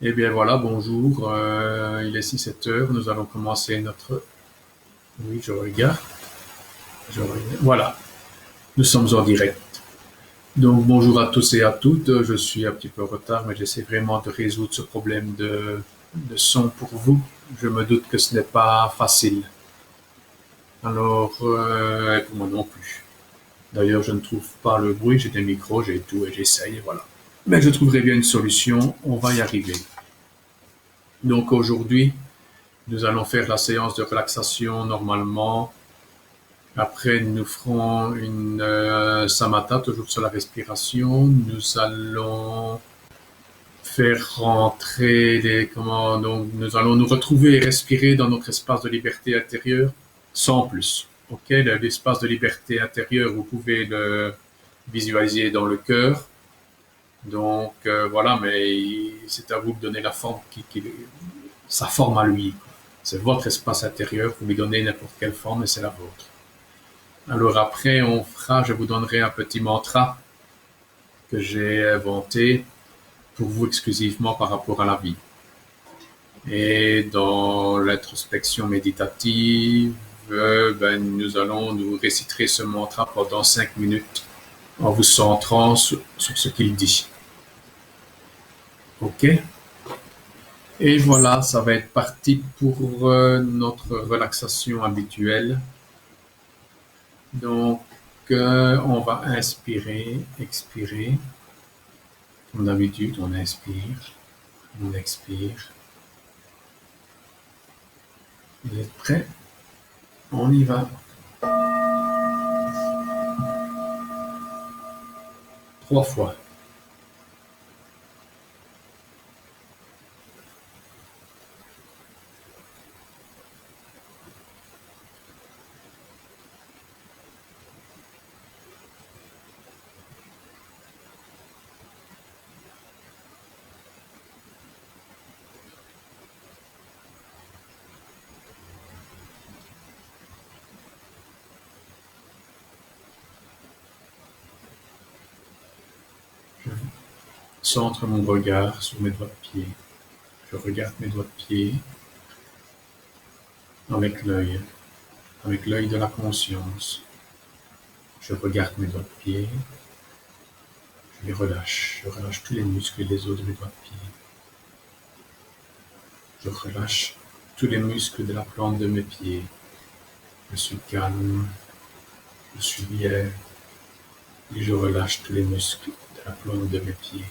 Eh bien voilà, bonjour, il est 6-7 heures, nous allons commencer notre... Oui, voilà, nous sommes en direct. Donc bonjour à tous et à toutes, je suis un petit peu en retard, mais j'essaie vraiment de résoudre ce problème de son pour vous. Je me doute que ce n'est pas facile. Alors, pour moi non plus. D'ailleurs, je ne trouve pas le bruit, j'ai des micros, j'ai tout et j'essaye, voilà. Mais je trouverai bien une solution, on va y arriver. Donc aujourd'hui, nous allons faire la séance de relaxation normalement. Après, nous ferons une samatha, toujours sur la respiration. Nous allons faire rentrer donc nous allons nous retrouver et respirer dans notre espace de liberté intérieure sans plus. Ok, l'espace de liberté intérieure, vous pouvez le visualiser dans le cœur. Donc voilà, mais c'est à vous de donner la forme sa forme à lui. C'est votre espace intérieur, vous lui donnez n'importe quelle forme et c'est la vôtre. Alors après, je vous donnerai un petit mantra que j'ai inventé pour vous exclusivement par rapport à la vie. Et dans l'introspection méditative, nous allons nous réciter ce mantra pendant 5 minutes en vous centrant sur ce qu'il dit. Ok? Et voilà, ça va être parti pour notre relaxation habituelle. Donc, on va inspirer, expirer. Comme d'habitude, on inspire, on expire. Vous êtes prêts? On y va. 3 fois. Je centre mon regard sur mes doigts de pied. Je regarde mes doigts de pied avec l'œil de la conscience. Je regarde mes doigts de pied, je les relâche. Je relâche tous les muscles et les os de mes doigts de pied. Je relâche tous les muscles de la plante de mes pieds. Je suis calme, je suis bien, et je relâche tous les muscles de la plante de mes pieds.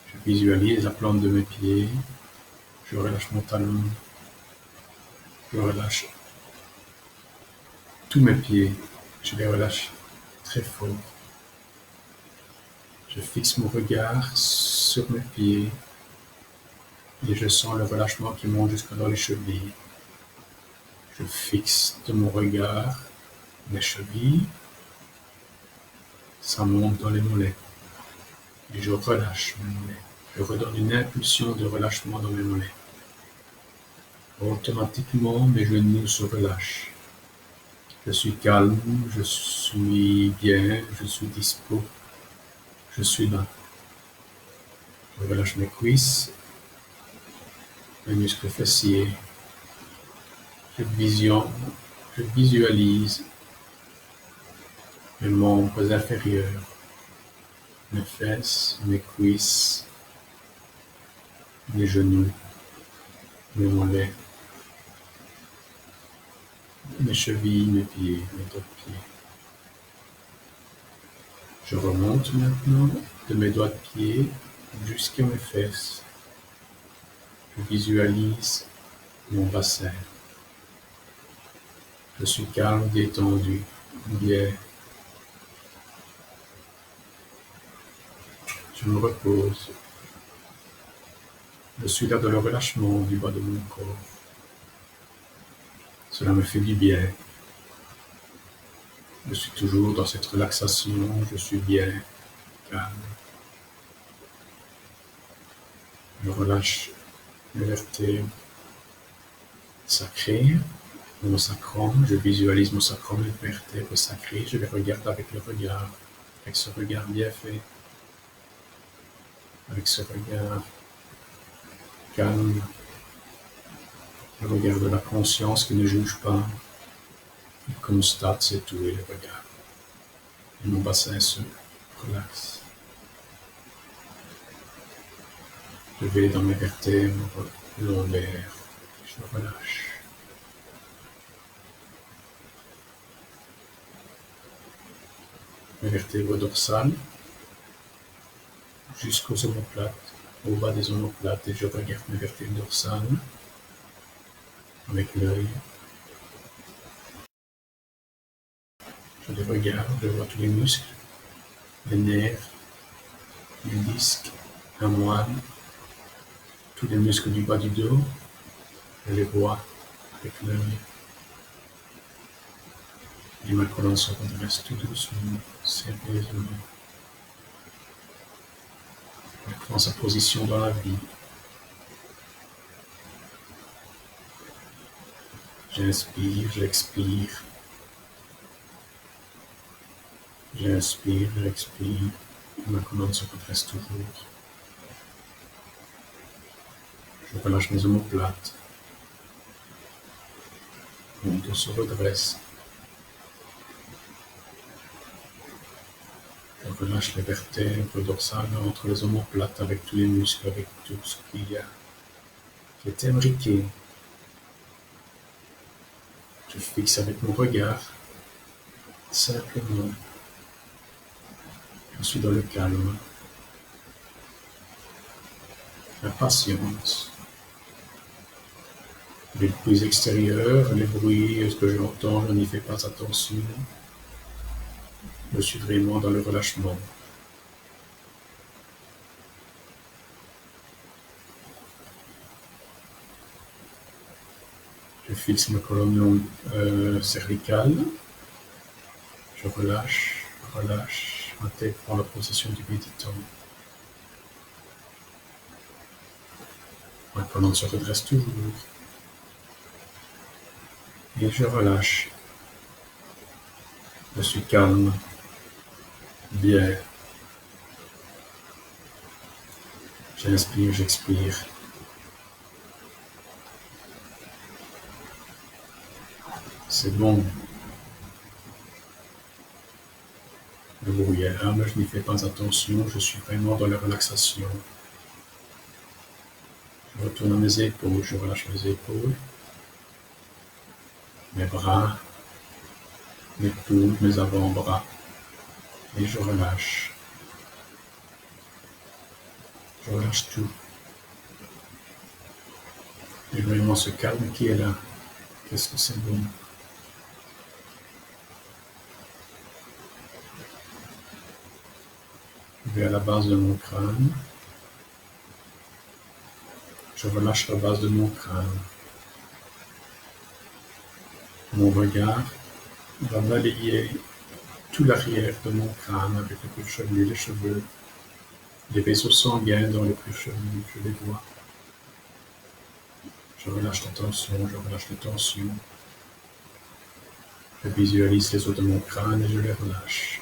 Je visualise la plante de mes pieds, je relâche mon talon, je relâche tous mes pieds, je les relâche très fort. Je fixe mon regard sur mes pieds et je sens le relâchement qui monte jusque dans les chevilles. Je fixe de mon regard mes chevilles, ça monte dans les mollets et je relâche mes mollets. Je redonne une impulsion de relâchement dans mes mollets. Automatiquement, mes genoux se relâchent. Je suis calme, je suis bien, je suis dispo, je suis là. Je relâche mes cuisses, mes muscles fessiers. Je visualise mes membres inférieurs, mes fesses, mes cuisses, mes genoux, mes mollets, mes chevilles, mes pieds, mes doigts de pied. Je remonte maintenant de mes doigts de pied jusqu'à mes fesses. Je visualise mon bassin. Je suis calme, détendu, bien. Je me repose. Je suis là dans le relâchement du bas de mon corps. Cela me fait du bien. Je suis toujours dans cette relaxation, je suis bien, calme. Je relâche mes vertèbres sacrées, mon sacrum, je visualise mon sacrum, mes vertèbres sacrées, je les regarde avec le regard, avec ce regard bien fait. avec ce regard calme, le regard de la conscience qui ne juge pas, qui constate, c'est tout, et le regard. Et mon bassin se relaxe. Je vais dans mes vertèbres lombaires, je relâche. Mes vertèbres dorsales jusqu'aux omoplates, au bas des omoplates, et je regarde mes vertèbres dorsales avec l'œil. Je les regarde, je vois tous les muscles, les nerfs, les disques, la moelle, tous les muscles du bas du dos, je les vois avec l'œil. Et ma colonne se redresse tout doucement, sérieusement. Elle prend sa position dans la vie. J'inspire, j'expire. J'inspire, j'expire. Ma colonne se redresse toujours. Je relâche mes omoplates. Mon dos se redresse. Je relâche les vertèbres dorsales entre les omoplates avec tous les muscles, avec tout ce qu'il y a qui est imbriqué. Je fixe avec mon regard, simplement. Je suis dans le calme, la patience. Les bruits extérieurs, les bruits, ce que j'entends, je n'y fais pas attention. Je suis vraiment dans le relâchement. Je fixe ma colonne cervicale. Je relâche, relâche. Ma tête prend la position du méditant. Ma colonne se redresse toujours. Et je relâche. Je suis calme, bien. J'inspire, j'expire. C'est bon. Le brouillard, mais je n'y fais pas attention, je suis vraiment dans la relaxation. Je retourne à mes épaules, je relâche mes épaules, mes bras, mes poules, mes avant-bras, et je relâche. Je relâche tout. Et vraiment ce calme qui est là, qu'est-ce que c'est bon. Je vais à la base de mon crâne. Je relâche la base de mon crâne. Mon regard va balayer tout l'arrière de mon crâne avec le cuir chevelu, les cheveux, les vaisseaux sanguins dans le cuir chevelu, je les vois. Je relâche la tension, je relâche les tensions. Je visualise les os de mon crâne et je les relâche.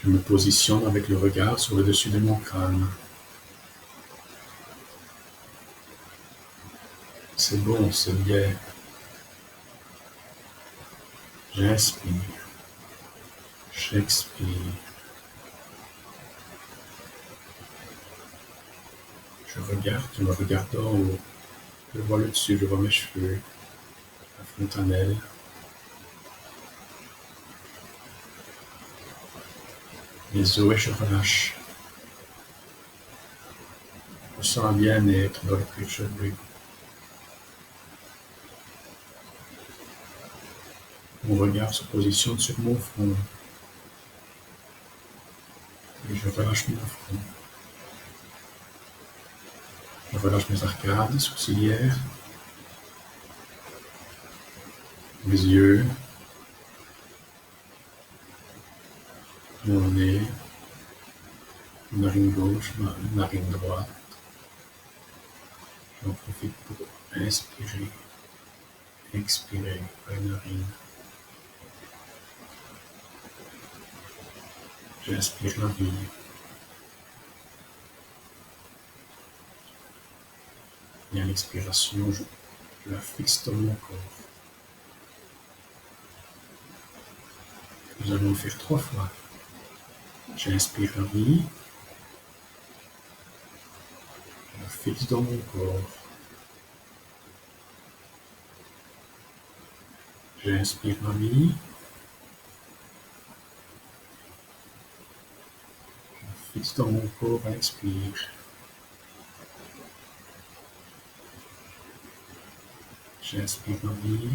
Je me positionne avec le regard sur le dessus de mon crâne. C'est bon, c'est bien. J'inspire. J'expire. Je regarde, je me regarde en haut. Je vois le dessus, je vois mes cheveux, la fontanelle. Les os et je relâche. Je sens un bien-être dans le cuir chevelu. Mon regard se positionne sur mon front. Et je relâche mon front. Je relâche mes arcades sourcilières, mes yeux, mon nez, ma narine gauche, ma narine droite. J'en profite pour inspirer, expirer par les narines. J'inspire la vie. Et à l'expiration, je la fixe dans mon corps. Nous allons le faire 3 fois. J'inspire la vie. Je la fixe dans mon corps. J'inspire la vie. Je la fixe dans mon corps à l'expire. J'inspire la vie.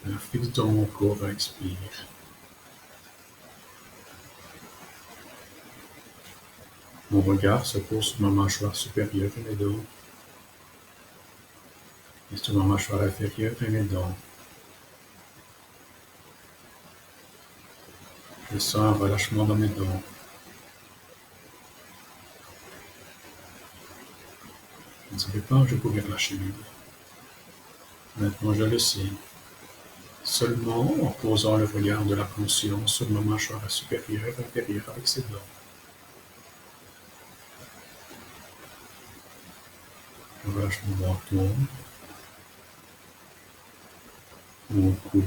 Je la fixe dans mon corps à l'expire. Mon regard se pose sur ma mâchoire supérieure et mes dents. Et sur ma mâchoire inférieure et mes dents. Je sens un relâchement dans mes dents. Je ne savais pas où je pouvais relâcher mes dents. Maintenant je le sais. Seulement en posant le regard de la conscience sur ma mâchoire supérieure et inférieure avec ses dents. Je relâche mon menton, mon cou.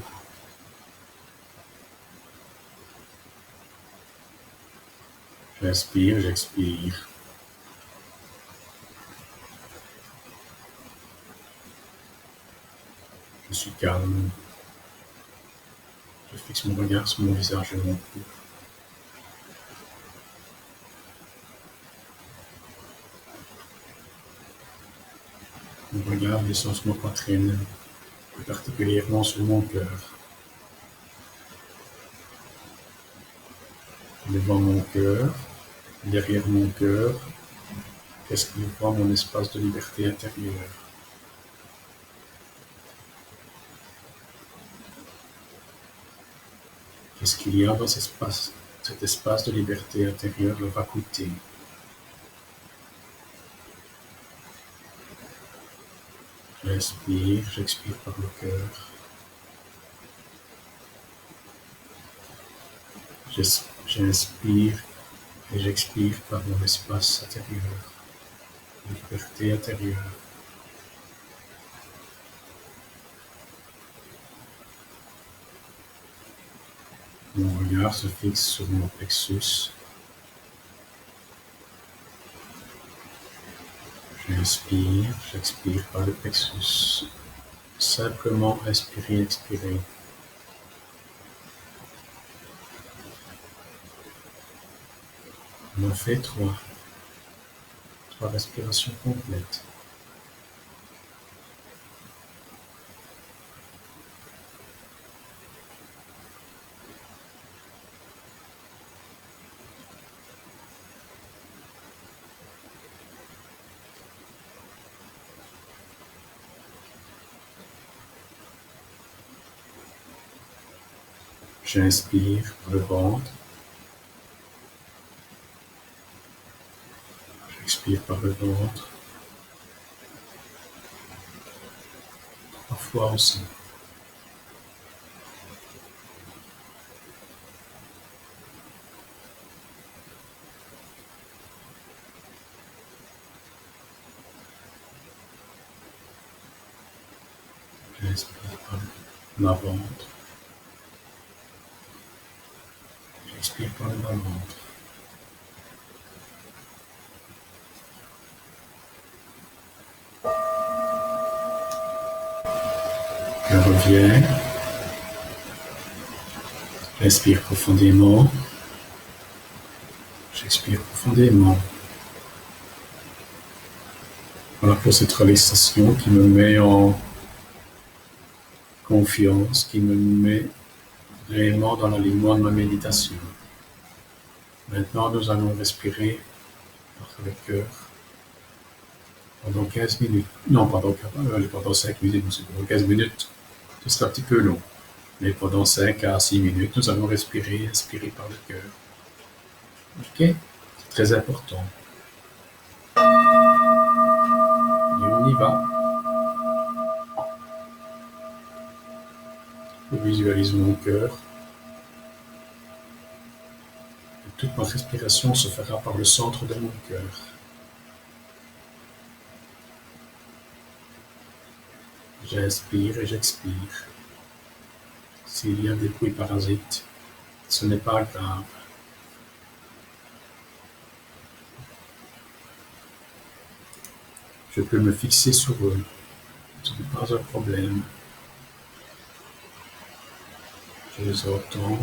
J'inspire, j'expire. Je suis calme. Je fixe mon regard sur mon visage et mon cou. Mon regard descend sur ma poitrine, plus particulièrement sur mon cœur. Devant mon cœur, derrière mon cœur, qu'est-ce qui voit mon espace de liberté intérieure? Qu'est-ce qu'il y a dans cet espace de liberté intérieure de vacuité? J'inspire, j'expire par le cœur. J'inspire et j'expire par mon espace intérieur, de liberté intérieure. Mon regard se fixe sur mon plexus. J'inspire, j'expire par le plexus. Simplement inspirer, expirer. On en fait 3. 3 respirations complètes. J'inspire par le ventre. J'expire par le ventre. 3 fois aussi. J'inspire par le ventre. J'expire par le ventre. Je reviens. J'inspire profondément. J'expire profondément. Voilà pour cette relaxation qui me met en confiance, qui me met réellement dans l'alignement de ma méditation. Maintenant, nous allons respirer par le cœur pendant 15 minutes. Non, pendant 5 minutes, c'est pendant 15 minutes. Ce sera un petit peu long. Mais pendant 5 à 6 minutes, nous allons respirer, inspirer par le cœur. Ok? C'est très important. Et on y va. Je visualise mon cœur. Et toute ma respiration se fera par le centre de mon cœur. J'inspire et j'expire. S'il y a des bruits parasites, ce n'est pas grave. Je peux me fixer sur eux. Ce n'est pas un problème. Je les entends.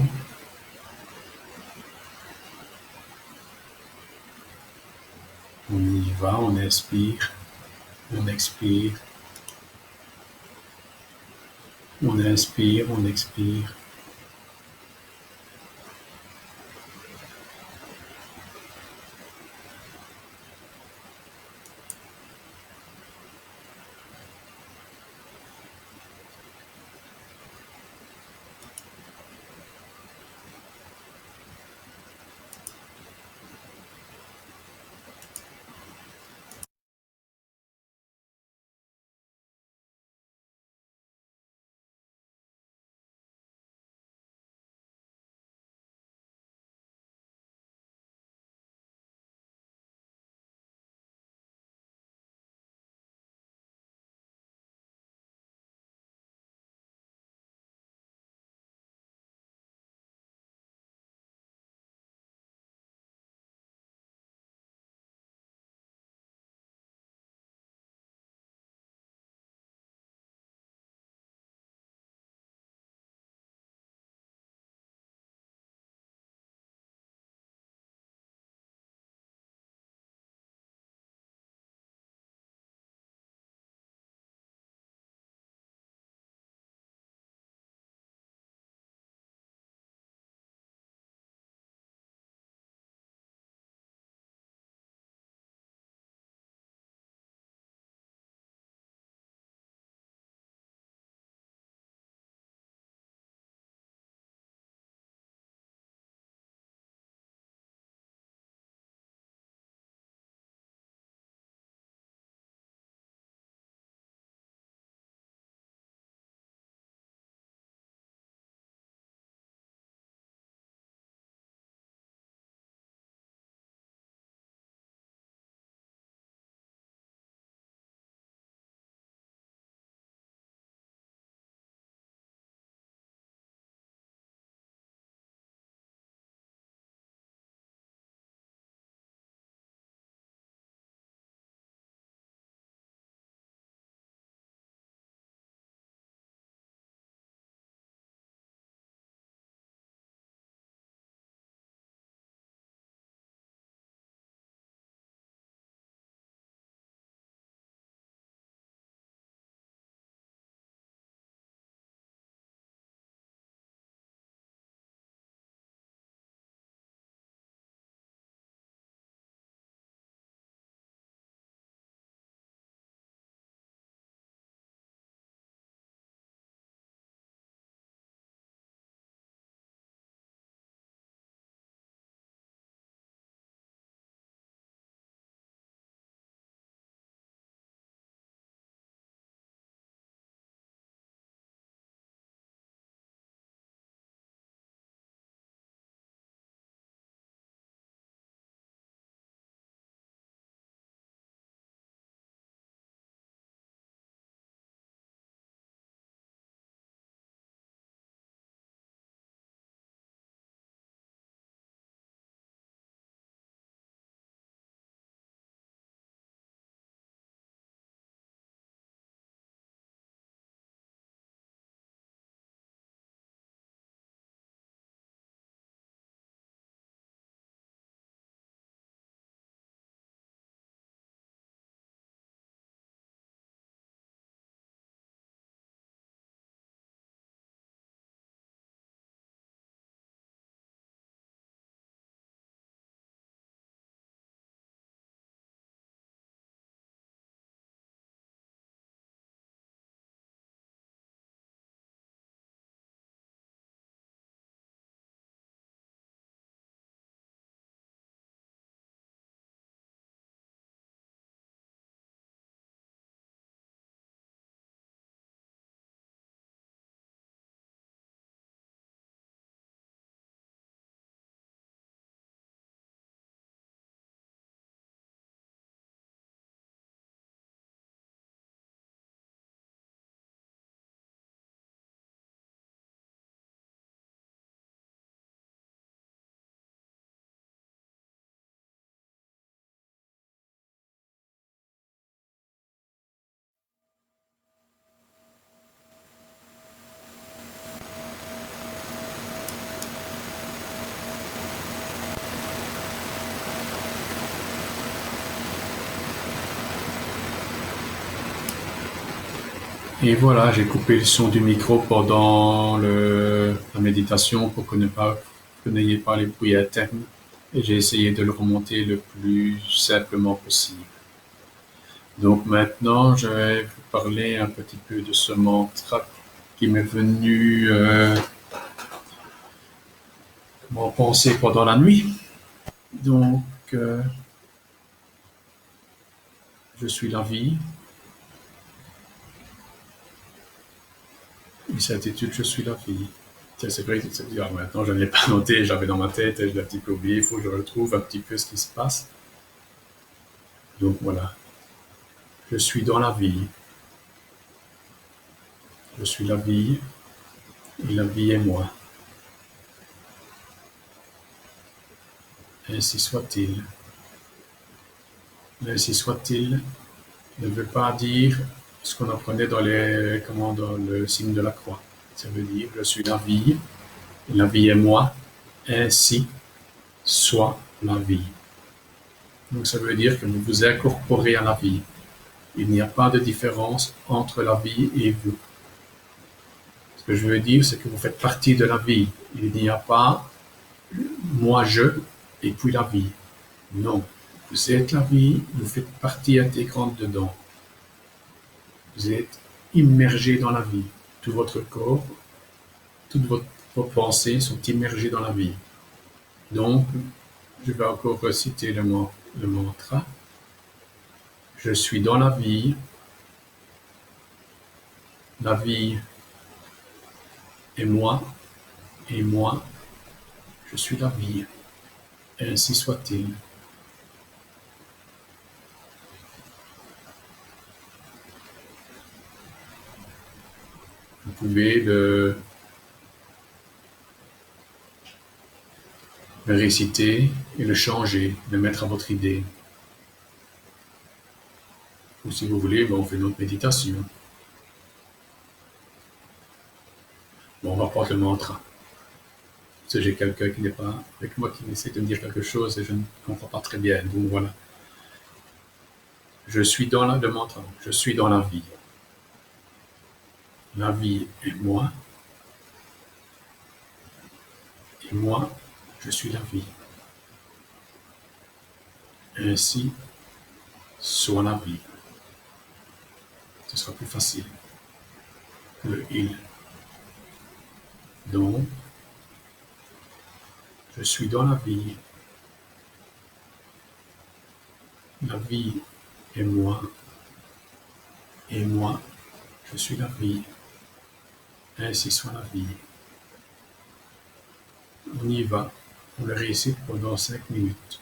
On y va, on inspire, on expire. On inspire, on expire. Et voilà, j'ai coupé le son du micro pendant la méditation pour que n'ayez pas les bruits internes. Et j'ai essayé de le remonter le plus simplement possible. Donc maintenant, je vais vous parler un petit peu de ce mantra qui m'est venu en pensée pendant la nuit. Donc, euh, je suis la vie. Il s'intitule Je suis la vie. C'est vrai que maintenant je ne l'ai pas noté, j'avais dans ma tête, et je l'ai un petit peu oublié, il faut que je retrouve un petit peu ce qui se passe. Donc voilà, je suis dans la vie. Je suis la vie et la vie est moi. Ainsi soit-il. Ainsi soit-il ne veut pas dire ce qu'on apprenait dans le signe de la croix. Ça veut dire je suis la vie est moi, ainsi soit la vie. Donc ça veut dire que vous vous incorporez à la vie. Il n'y a pas de différence entre la vie et vous. Ce que je veux dire, c'est que vous faites partie de la vie. Il n'y a pas moi je et puis la vie. Non. Vous êtes la vie, vous faites partie intégrante dedans. Vous êtes immergé dans la vie. Tout votre corps, vos pensées sont immergées dans la vie. Donc, je vais encore reciter le mantra. Je suis dans la vie est moi, et moi, je suis la vie. Ainsi soit-il. Vous pouvez le réciter et le changer, le mettre à votre idée. Ou si vous voulez, on fait une autre méditation. Bon, on va prendre le mantra. Parce que j'ai quelqu'un qui n'est pas avec moi qui essaie de me dire quelque chose et je ne comprends pas très bien. Donc voilà. Je suis dans le mantra. Je suis dans la vie. La vie est moi. Et moi, je suis la vie. Ainsi soit la vie. Ce sera plus facile que le il. Donc, je suis dans la vie. La vie est moi. Et moi, je suis la vie. Ainsi soit la vie. On y va. On le récite pendant 5 minutes.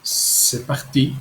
C'est parti.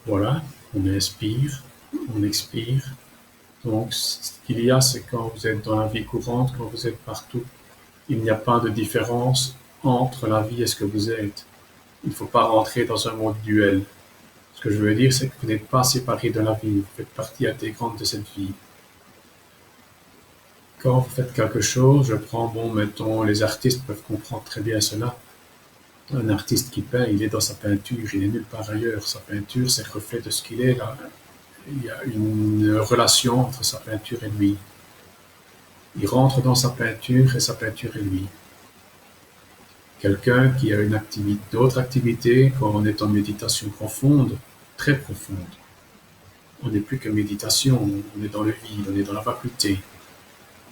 Voilà, on inspire, on expire. Donc, ce qu'il y a, c'est quand vous êtes dans la vie courante, quand vous êtes partout, il n'y a pas de différence entre la vie et ce que vous êtes. Il ne faut pas rentrer dans un monde duel. Ce que je veux dire, c'est que vous n'êtes pas séparé de la vie, vous faites partie intégrante de cette vie. Quand vous faites quelque chose, je prends, bon, mettons, les artistes peuvent comprendre très bien cela. Un artiste qui peint, il est dans sa peinture, il est nulle part ailleurs. Sa peinture, c'est le reflet de ce qu'il est là. Il y a une relation entre sa peinture et lui. Il rentre dans sa peinture et sa peinture est lui. Quelqu'un qui a d'autres activités, quand on est en méditation profonde, très profonde, on n'est plus que méditation, on est dans le vide, on est dans la vacuité.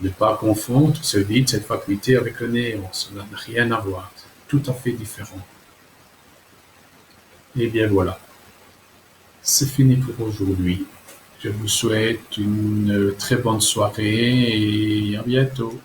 Ne pas confondre ce vide, cette vacuité avec le néant, cela n'a rien à voir, c'est tout à fait différent. Et bien voilà, c'est fini pour aujourd'hui. Je vous souhaite une très bonne soirée et à bientôt.